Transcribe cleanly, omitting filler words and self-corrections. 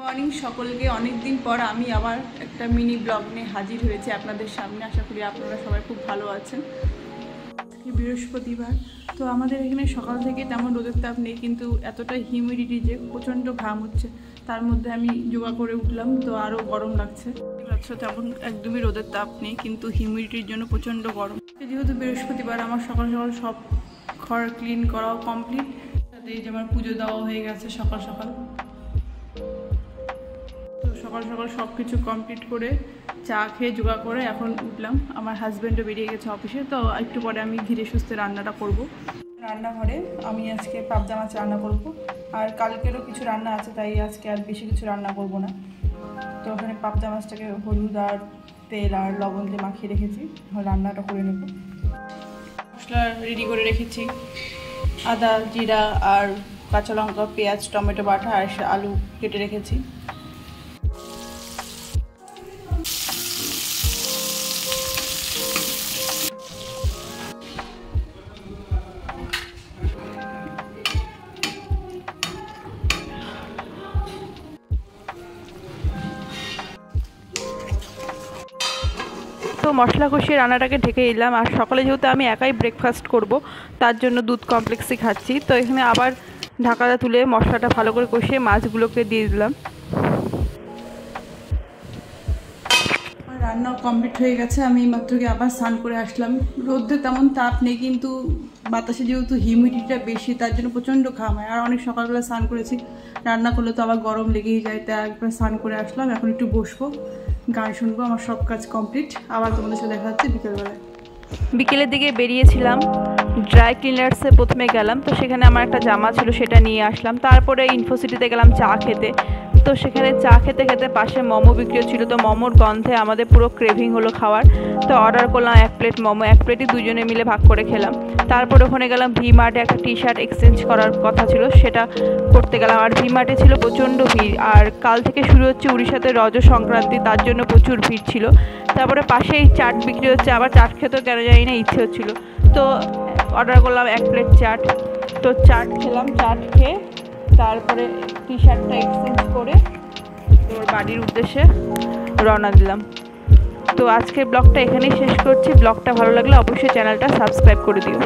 Morning সকলকে। অনেক দিন পর আমি আবার একটা মিনি ব্লগ নিয়ে হাজির হয়েছি আপনাদের সামনে। আশা করি আপনারা সবাই খুব ভালো আছেন। বৃহস্পতিবার তো আমাদের এখানে সকাল থেকে তেমন রোদের তাপ নেই, কিন্তু এতটা হিউমিডিটি যে প্রচণ্ড ঘাম হচ্ছে। তার মধ্যে আমি যোগা করে উঠলাম, তো আরও গরম লাগছে। তেমন একদমই রোদের তাপ নেই, কিন্তু হিউমিডিটির জন্য প্রচণ্ড গরম। যেহেতু বৃহস্পতিবার আমার সকাল সকাল সব ঘর ক্লিন করাও কমপ্লিট, সাথে এই যে আমার পুজো দেওয়া হয়ে গেছে সকাল সকাল। তো সকাল সকাল সব কিছু কমপ্লিট করে চা খেয়ে যোগা করে এখন উঠলাম। আমার হাজব্যান্ডও বেরিয়ে গেছে অফিসে, তো একটু পরে আমি ধীরে সুস্থে রান্নাটা করব। রান্নাঘরে আমি আজকে পাবদা মাছ রান্না করব, আর কালকেরও কিছু রান্না আছে, তাই আজকে আর বেশি কিছু রান্না করব না। তো ওখানে পাবদা মাছটাকে হলুদ আর তেল আর লবণ দিয়ে মাখিয়ে রেখেছি, রান্নাটা করে নেব। মশলা রেডি করে রেখেছি, আদা জিরা আর কাঁচা লঙ্কা পেঁয়াজ টমেটো বাটা আর আলু কেটে রেখেছি। তো মশলা কষিয়ে রান্নাটাকে ঢেকে দিলাম। আর সকালে যেহেতু আমি একাই ব্রেকফাস্ট করব, তার জন্য দুধ কমপ্লেক্সই খাচ্ছি। তো এখানে আবার ঢাকাটা তুলে মশলাটা ভালো করে কষিয়ে মাছগুলোকে দিয়ে দিলাম। রান্না কমপ্লিট হয়ে গেছে। আমি মাত্র আবার স্নান করে আসলাম। রোদ্রে তেমন তাপ নেই, কিন্তু বাতাসে যেহেতু হিউমিডিটিটা বেশি, তার জন্য প্রচণ্ড ঘাম হয়। আর অনেক সকালবেলা স্নান করেছি, রান্না করলে তো আবার গরম লেগেই যায়, তাই একবার স্নান করে আসলাম। এখন একটু বসবো, গান শুনবো। আমার সব কাজ কমপ্লিট। আবার তোমাদের সাথে দেখা হচ্ছে বিকেলবেলায়। বিকেলের দিকে বেরিয়েছিলাম, ড্রাই ক্লিনার্সে প্রথমে গেলাম। তো সেখানে আমার একটা জামা ছিল, সেটা নিয়ে আসলাম। তারপরে ইনফোসিটিতে গেলাম চা খেতে। তো সেখানে চা খেতে খেতে পাশে মোমো বিক্রি ছিল। তো মোমোর গন্ধে আমাদের পুরো ক্রেভিং হলো খাওয়ার। তো অর্ডার করলাম 1 প্লেট মোমো। 1 প্লেটই দুজনে মিলে ভাগ করে খেলাম। তারপর ওখানে গেলাম ভি মার্টে, একটা টি শার্ট এক্সচেঞ্জ করার কথা ছিল, সেটা করতে গেলাম। আর ভি মার্টে ছিল প্রচণ্ড ভিড়। আর কাল থেকে শুরু হচ্ছে উড়িষ্যাতে রজ সংক্রান্তি, তার জন্য প্রচুর ভিড় ছিল। তারপরে পাশেই চাট বিক্রি হচ্ছে, আবার চাট খেতেও কেন জানি না ইচ্ছে হচ্ছিলো, তো অর্ডার করলাম 1 প্লেট চাট। তো চাট খেলাম, চাট খেয়ে তারপরে টি শার্টটা এক্সচেঞ্জ করে তোর বাড়ির উদ্দেশ্যে রওনা দিলাম। তো আজকের ব্লগটা এখানেই শেষ করছি। ব্লগটা ভালো লাগলে অবশ্যই চ্যানেলটা সাবস্ক্রাইব করে দিও।